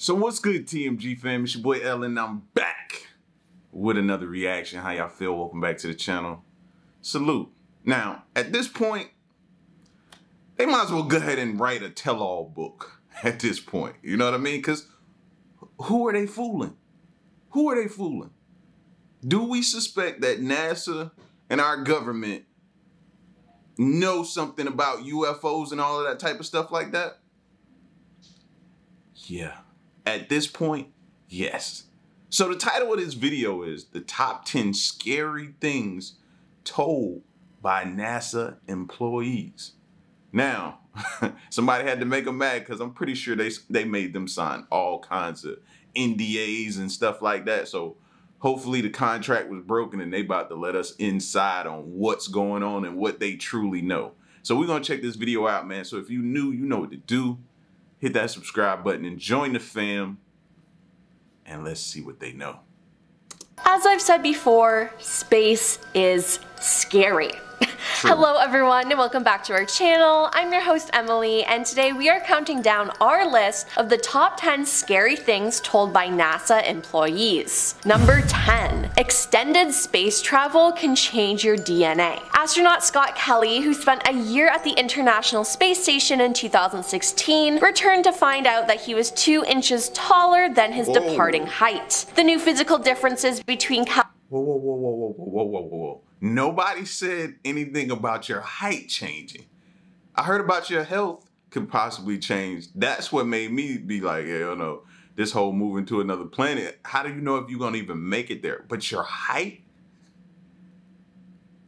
So what's good, TMG fam? It's your boy L and I'm back with another reaction. How y'all feel? Welcome back to the channel. Salute. Now, at this point, they might as well go ahead and write a tell-all book at this point. You know what I mean? Because who are they fooling? Who are they fooling? Do we suspect that NASA and our government know something about UFOs and all of that type of stuff like that? Yeah. At this point, yes. So the title of this video is the top 10 scary things told by NASA employees. Now, somebody had to make them mad because I'm pretty sure they made them sign all kinds of NDAs and stuff like that. So hopefully the contract was broken and they about to let us inside on what's going on and what they truly know. So we're going to check this video out, man. So if you're new, you know what to do. Hit that subscribe button and join the fam, and let's see what they know. As I've said before, space is scary. Hello everyone and welcome back to our channel. I'm your host Emily and today we are counting down our list of the top 10 scary things told by NASA employees. Number 10. Extended space travel can change your DNA. Astronaut Scott Kelly, who spent a year at the International Space Station in 2016, returned to find out that he was 2 inches taller than his departing height. The new physical differences between Whoa. Nobody said anything about your height changing. I heard about your health could possibly change. That's what made me be like, hell no, this whole moving to another planet. How do you know if you're gonna even make it there? But your height?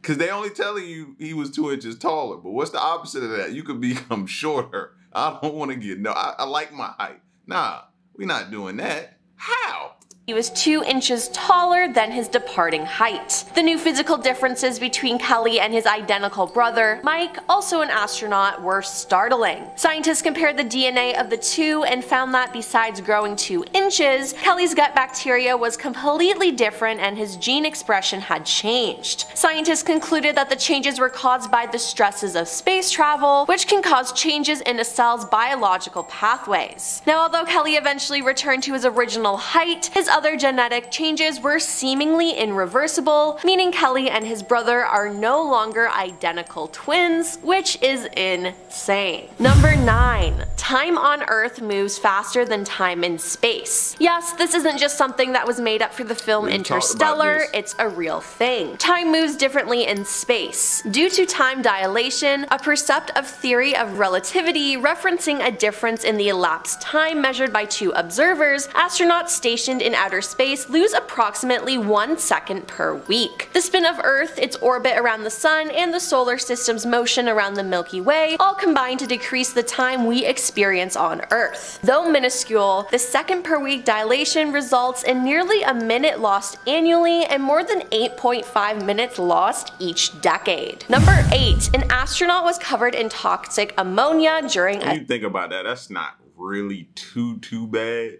Because they only telling you he was 2 inches taller. But what's the opposite of that? You could become shorter. I don't want to get, no, I like my height. Nah, we're not doing that. How? He was 2 inches taller than his departing height. The new physical differences between Kelly and his identical brother, Mike, also an astronaut, were startling. Scientists compared the DNA of the two and found that besides growing 2 inches, Kelly's gut bacteria was completely different and his gene expression had changed. Scientists concluded that the changes were caused by the stresses of space travel, which can cause changes in a cell's biological pathways. Now, although Kelly eventually returned to his original height, his other genetic changes were seemingly irreversible, meaning Kelly and his brother are no longer identical twins, which is insane. Number 9. Time on Earth moves faster than time in space. Yes, this isn't just something that was made up for the film Interstellar, it's a real thing. Time moves differently in space. Due to time dilation, a perceptive theory of relativity referencing a difference in the elapsed time measured by 2 observers, astronauts stationed in outer space lose approximately 1 second per week. The spin of Earth, its orbit around the Sun, and the solar system's motion around the Milky Way all combine to decrease the time we experience on Earth. Though minuscule, the second per week dilation results in nearly a minute lost annually and more than 8.5 minutes lost each decade. Number 8. An astronaut was covered in toxic ammonia during when you think about that, that's not really too bad.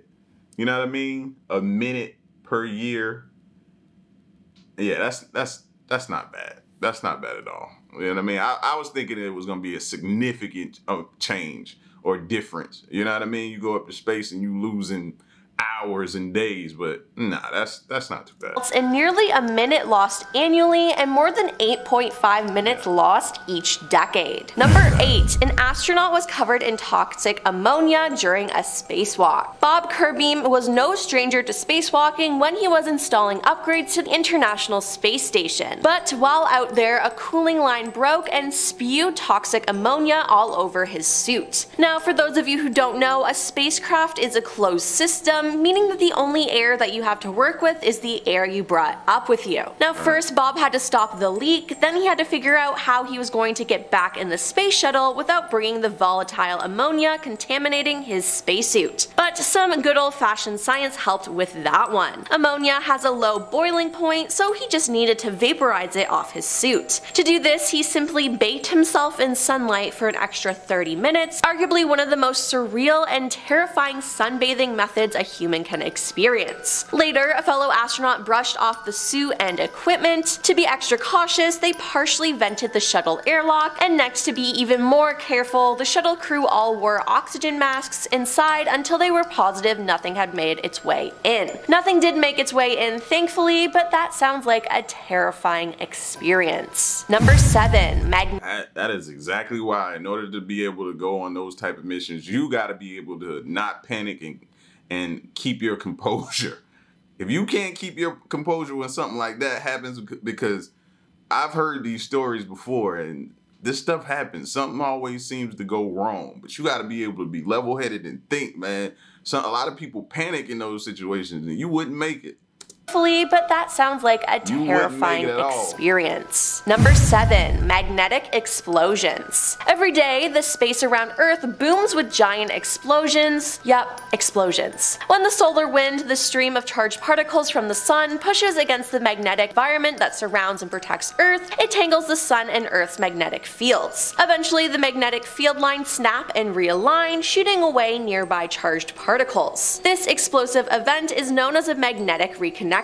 You know what I mean? A minute per year. Yeah, that's not bad. That's not bad at all. You know what I mean? I was thinking it was going to be a significant change or difference. You know what I mean? You go up to space and you losing hours and days, but nah, that's not too bad. And nearly a minute lost annually and more than 8.5 minutes lost each decade. Number 8. An astronaut was covered in toxic ammonia during a spacewalk. Bob Kirby was no stranger to spacewalking when he was installing upgrades to the International Space Station. But while out there, a cooling line broke and spewed toxic ammonia all over his suit. Now, for those of you who don't know, a spacecraft is a closed system, meaning that the only air that you have to work with is the air you brought up with you. Now, first Bob had to stop the leak, then he had to figure out how he was going to get back in the space shuttle without bringing the volatile ammonia contaminating his spacesuit. But some good old-fashioned science helped with that one. Ammonia has a low boiling point, so he just needed to vaporize it off his suit. To do this, he simply baked himself in sunlight for an extra 30 minutes, arguably one of the most surreal and terrifying sunbathing methods a human human can experience. Later, a fellow astronaut brushed off the suit and equipment. To be extra cautious, they partially vented the shuttle airlock, and next, to be even more careful, the shuttle crew all wore oxygen masks inside until they were positive nothing had made its way in. Nothing did make its way in, thankfully, but that sounds like a terrifying experience. Number 7. That is exactly why, in order to be able to go on those type of missions, you got to be able to not panic and keep your composure. If you can't keep your composure when something like that happens, because I've heard these stories before and this stuff happens. Something always seems to go wrong, but you got to be able to be level-headed and think, man. A lot of people panic in those situations and you wouldn't make it. But that sounds like a terrifying experience. Number 7. Magnetic explosions. Every day, the space around Earth booms with giant explosions. Yup, explosions. When the solar wind, the stream of charged particles from the sun, pushes against the magnetic environment that surrounds and protects Earth, it tangles the sun and Earth's magnetic fields. Eventually, the magnetic field lines snap and realign, shooting away nearby charged particles. This explosive event is known as a magnetic reconnection.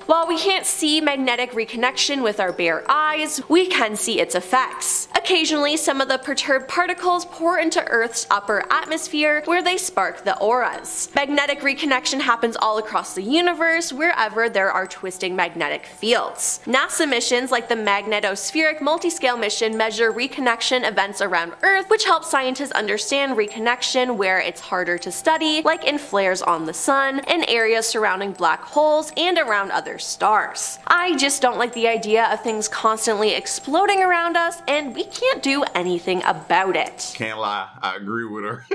While we can't see magnetic reconnection with our bare eyes, we can see its effects. Occasionally, some of the perturbed particles pour into Earth's upper atmosphere where they spark the auras. Magnetic reconnection happens all across the universe wherever there are twisting magnetic fields. NASA missions like the magnetospheric multiscale mission measure reconnection events around Earth, which helps scientists understand reconnection where it's harder to study, like in flares on the sun, in areas surrounding black holes, and around other stars. I just don't like the idea of things constantly exploding around us and we can't do anything about it. Can't lie, I agree with her.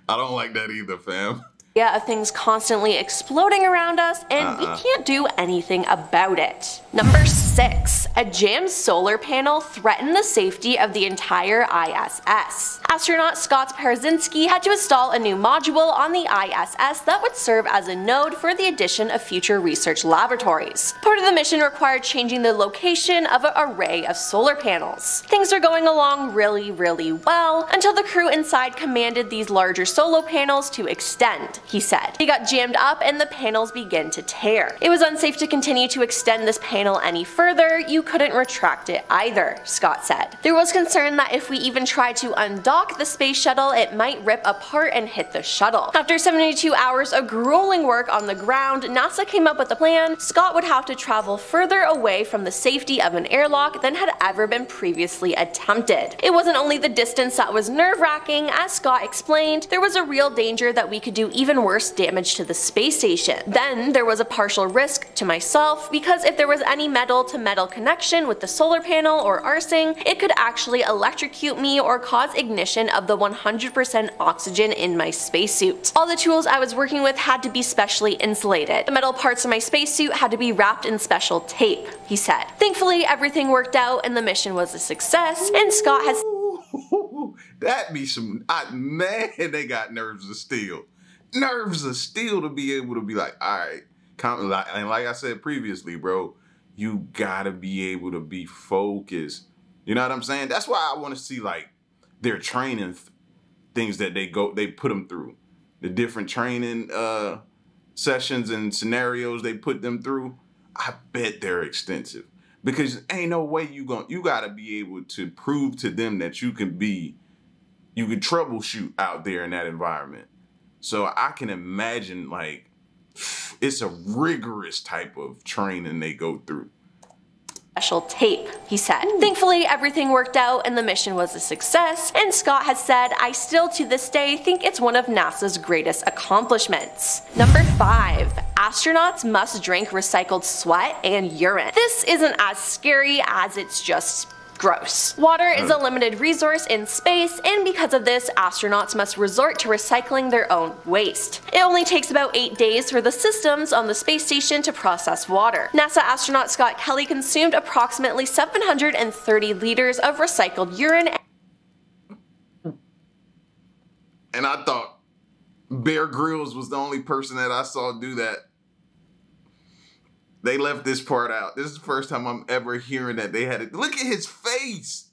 I don't like that either, fam. Of things constantly exploding around us and we can't do anything about it. Number 6. A jammed solar panel threatened the safety of the entire ISS. Astronaut Scott Parzynski had to install a new module on the ISS that would serve as a node for the addition of future research laboratories. Part of the mission required changing the location of an array of solar panels. Things are going along really well until the crew inside commanded these larger solar panels to extend, he said. They got jammed up and the panels began to tear. It was unsafe to continue to extend this panel any further. You couldn't retract it either, Scott said. There was concern that if we even tried to undock the space shuttle, it might rip apart and hit the shuttle. After 72 hours of grueling work on the ground, NASA came up with a plan. Scott would have to travel further away from the safety of an airlock than had ever been previously attempted. It wasn't only the distance that was nerve-wracking. As Scott explained, there was a real danger that we could do even worse damage to the space station. Then there was a partial risk to myself, because if there was any metal-to-metal connection with the solar panel or arcing, it could actually electrocute me or cause ignition of the 100% oxygen in my spacesuit. All the tools I was working with had to be specially insulated. The metal parts of my spacesuit had to be wrapped in special tape, he said. Thankfully, everything worked out and the mission was a success, and Scott has— That be some— man, they got nerves of steel. Nerves of steel to be able to be like, alright, and like I said previously, bro, you gotta be able to be focused. You know what I'm saying? That's why I want to see like their training things that they put them through. The different training sessions and scenarios they put them through. I bet they're extensive. Because ain't no way you gotta be able to prove to them that you can troubleshoot out there in that environment. So I can imagine like it's a rigorous type of training they go through. Special tape, he said. Thankfully, everything worked out and the mission was a success, and Scott has said, I still to this day think it's one of NASA's greatest accomplishments. Number 5. Astronauts must drink recycled sweat and urine. This isn't as scary as it's just gross. Water is a limited resource in space, and because of this, astronauts must resort to recycling their own waste. It only takes about 8 days for the systems on the space station to process water. NASA astronaut Scott Kelly consumed approximately 730 liters of recycled urine. And I thought Bear Grylls was the only person that I saw do that. They left this part out. This is the first time I'm ever hearing that they had it. Look at his face.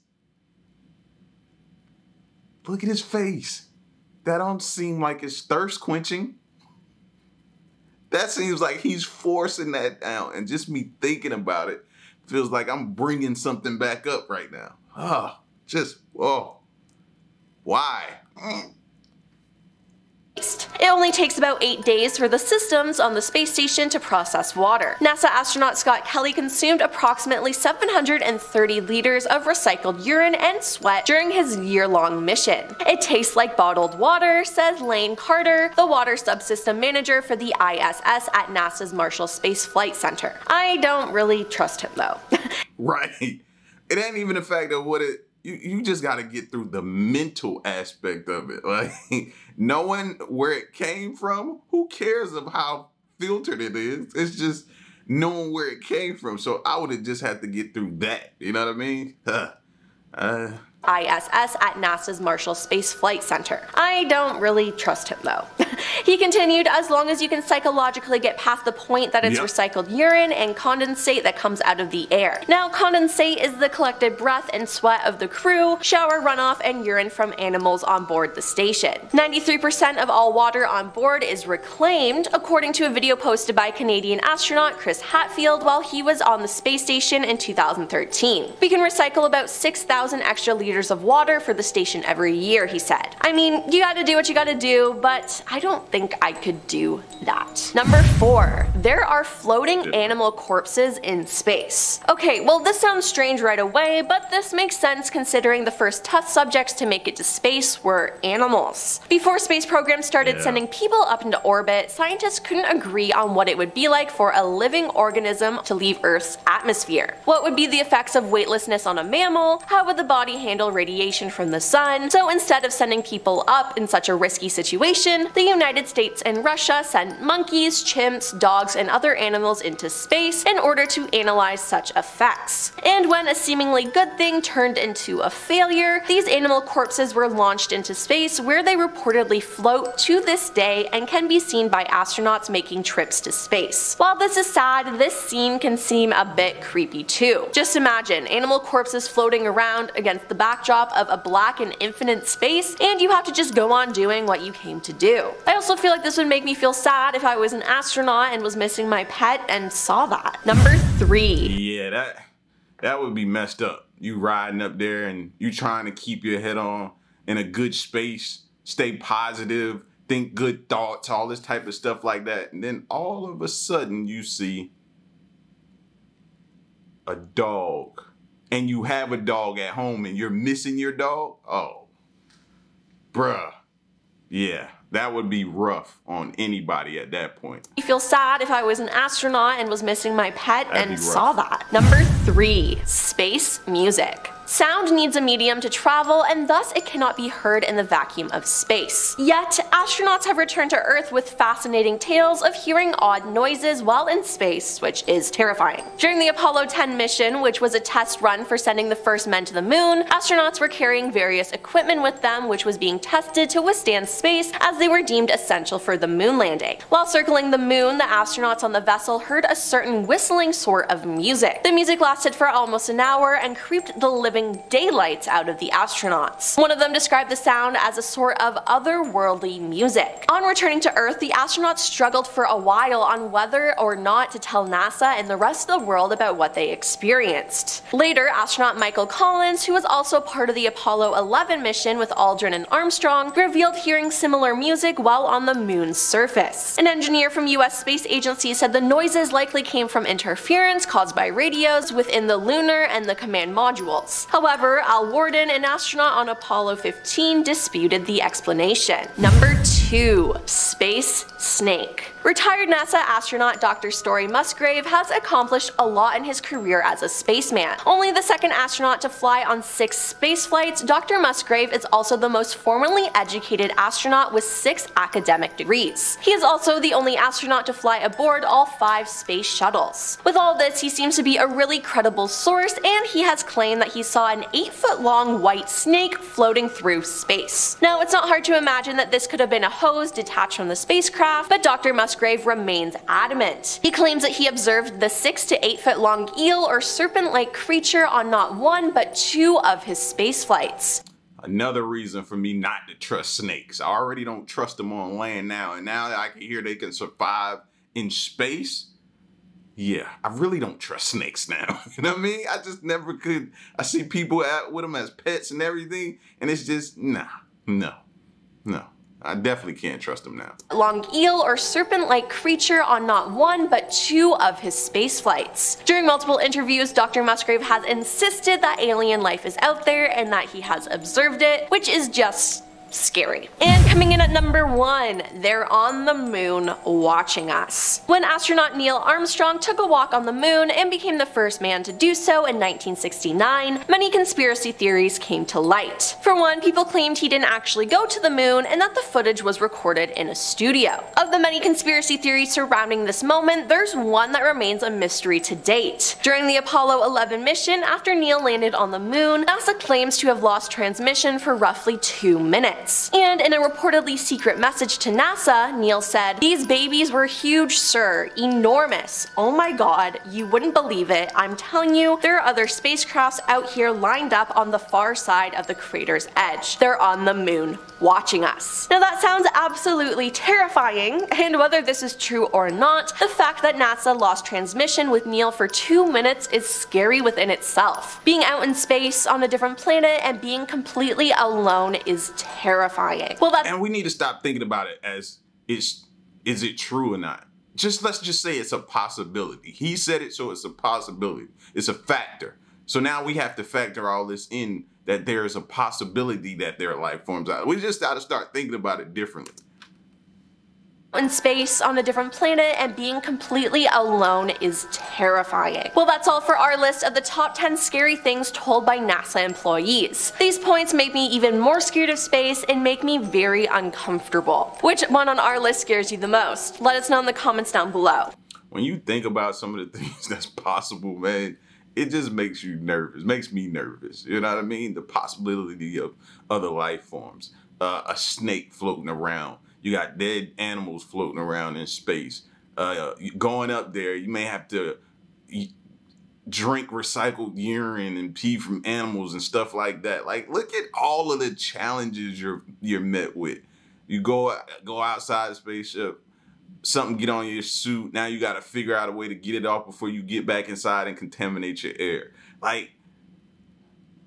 Look at his face. That don't seem like it's thirst quenching. That seems like he's forcing that down. And just me thinking about it feels like I'm bringing something back up right now. Why? It only takes about 8 days for the systems on the space station to process water. NASA astronaut Scott Kelly consumed approximately 730 liters of recycled urine and sweat during his year-long mission. It tastes like bottled water, says Lane Carter, the water subsystem manager for the ISS at NASA's Marshall Space Flight Center. I don't really trust him though. Right. It ain't even the fact of what it... You just got to get through the mental aspect of it. Like, knowing where it came from, who cares of how filtered it is? It's just knowing where it came from. So I would have just had to get through that. You know what I mean? ISS at NASA's Marshall Space Flight Center. I don't really trust him though. He continued, as long as you can psychologically get past the point that it's recycled urine and condensate that comes out of the air. Now, condensate is the collected breath and sweat of the crew, shower runoff, and urine from animals on board the station. 93% of all water on board is reclaimed, according to a video posted by Canadian astronaut Chris Hadfield while he was on the space station in 2013. We can recycle about 6,000 extra liters of water for the station every year, he said. I mean, you gotta do what you gotta do, but I don't think I could do that. Number 4. There are floating animal corpses in space. Okay, well this sounds strange right away, but this makes sense considering the first test subjects to make it to space were animals. Before space programs started sending people up into orbit, scientists couldn't agree on what it would be like for a living organism to leave Earth's atmosphere. What would be the effects of weightlessness on a mammal? How would the body handle radiation from the sun? So instead of sending people up in such a risky situation, the United States and Russia sent monkeys, chimps, dogs, and other animals into space in order to analyze such effects. And when a seemingly good thing turned into a failure, these animal corpses were launched into space, where they reportedly float to this day and can be seen by astronauts making trips to space. While this is sad, this scene can seem a bit creepy too. Just imagine animal corpses floating around against the backdrop of a black and infinite space, and you have to just go on doing what you came to do. I also feel like this would make me feel sad if I was an astronaut and was missing my pet and saw that. Number 3. Yeah, that would be messed up. You riding up there and you trying to keep your head on in a good space, stay positive, think good thoughts, all this type of stuff like that. And then all of a sudden you see a dog. And you have a dog at home and you're missing your dog? Oh, bruh. Yeah, that would be rough on anybody at that point. I feel sad if I was an astronaut and was missing my pet and saw that. Number 3. Space music. Sound needs a medium to travel, and thus it cannot be heard in the vacuum of space. Yet, astronauts have returned to Earth with fascinating tales of hearing odd noises while in space, which is terrifying. During the Apollo 10 mission, which was a test run for sending the first men to the moon, astronauts were carrying various equipment with them which was being tested to withstand space as they were deemed essential for the moon landing. While circling the moon, the astronauts on the vessel heard a certain whistling sort of music. The music lasted for almost an hour and creeped the living daylights out of the astronauts. One of them described the sound as a sort of otherworldly music. On returning to Earth, the astronauts struggled for a while on whether or not to tell NASA and the rest of the world about what they experienced. Later, astronaut Michael Collins, who was also part of the Apollo 11 mission with Aldrin and Armstrong, revealed hearing similar music while on the moon's surface. An engineer from US Space Agency said the noises likely came from interference caused by radios within the lunar and the command modules. However, Al Worden, an astronaut on Apollo 15, disputed the explanation. Number 2. Space snake. Retired NASA astronaut Dr. Story Musgrave has accomplished a lot in his career as a spaceman. Only the second astronaut to fly on 6 space flights, Dr. Musgrave is also the most formally educated astronaut with 6 academic degrees. He is also the only astronaut to fly aboard all 5 space shuttles. With all this, he seems to be a really credible source, and he has claimed that he saw an 8-foot-long white snake floating through space. Now, it's not hard to imagine that this could have been a hose detached from the spacecraft, but Dr. Musgrave remains adamant. He claims that he observed the 6 to 8 foot long eel or serpent-like creature on not 1 but 2 of his space flights. Another reason for me not to trust snakes. I already don't trust them on land now, and now I can hear they can survive in space, yeah, I really don't trust snakes now. You know what I mean? I just never could. I see people out with them as pets and everything, and it's just, nah, no. I definitely can't trust them now. Long eel or serpent-like creature on not one but two of his space flights. During multiple interviews, Dr. Musgrave has insisted that alien life is out there and that he has observed it, which is just scary. And coming in at number 1, they're on the moon watching us. When astronaut Neil Armstrong took a walk on the moon and became the first man to do so in 1969, many conspiracy theories came to light. For one, people claimed he didn't actually go to the moon and that the footage was recorded in a studio. Of the many conspiracy theories surrounding this moment, there's one that remains a mystery to date. During the Apollo 11 mission, after Neil landed on the moon, NASA claims to have lost transmission for roughly 2 minutes. And in a reportedly secret message to NASA, Neil said, "These babies were huge, sir. Enormous. Oh my god, you wouldn't believe it. I'm telling you, there are other spacecrafts out here lined up on the far side of the crater's edge. They're on the moon, watching us." Now that sounds absolutely terrifying, and whether this is true or not, the fact that NASA lost transmission with Neil for 2 minutes is scary within itself. Being out in space on a different planet and being completely alone is terrifying. Well, and we need to stop thinking about it as is it true or not? Let's just say it's a possibility. He said it, so it's a possibility. It's a factor. So now we have to factor all this in, that there is a possibility that there are life forms out. We just got to start thinking about it differently. In space on a different planet and being completely alone is terrifying. Well, that's all for our list of the top 10 scary things told by NASA employees. These points make me even more scared of space and make me very uncomfortable. Which one on our list scares you the most? Let us know in the comments down below. When you think about some of the things that's possible, man, it just makes you nervous. Makes me nervous. You know what I mean? The possibility of other life forms. A snake floating around. You got dead animals floating around in space. Going up there, you may have to drink recycled urine and pee from animals and stuff like that. Like, look at all of the challenges you're met with. You go outside the spaceship, something get on your suit. Now you got to figure out a way to get it off before you get back inside and contaminate your air. Like,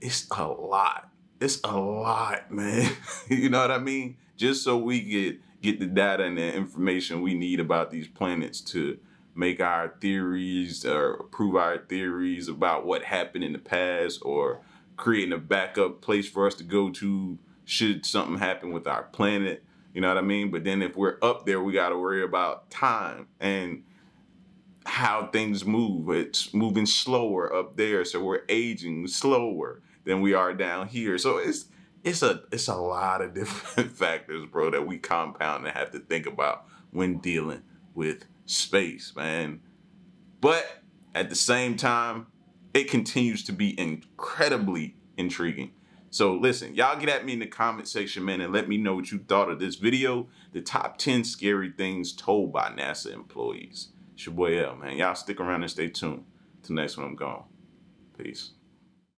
it's a lot. It's a lot, man. You know what I mean? Just so we get the data and the information we need about these planets to make our theories or prove our theories about what happened in the past, or creating a backup place for us to go to should something happen with our planet. You know what I mean? But then if we're up there, we got to worry about time and how things move. It's moving slower up there, so we're aging slower than we are down here. So it's a lot of different factors, bro, that we compound and have to think about when dealing with space, man. But at the same time, it continues to be incredibly intriguing. So listen, y'all get at me in the comment section, man, and let me know what you thought of this video. The top 10 scary things told by NASA employees. It's your boy L, man. Y'all stick around and stay tuned. Till next one, I'm gone. Peace.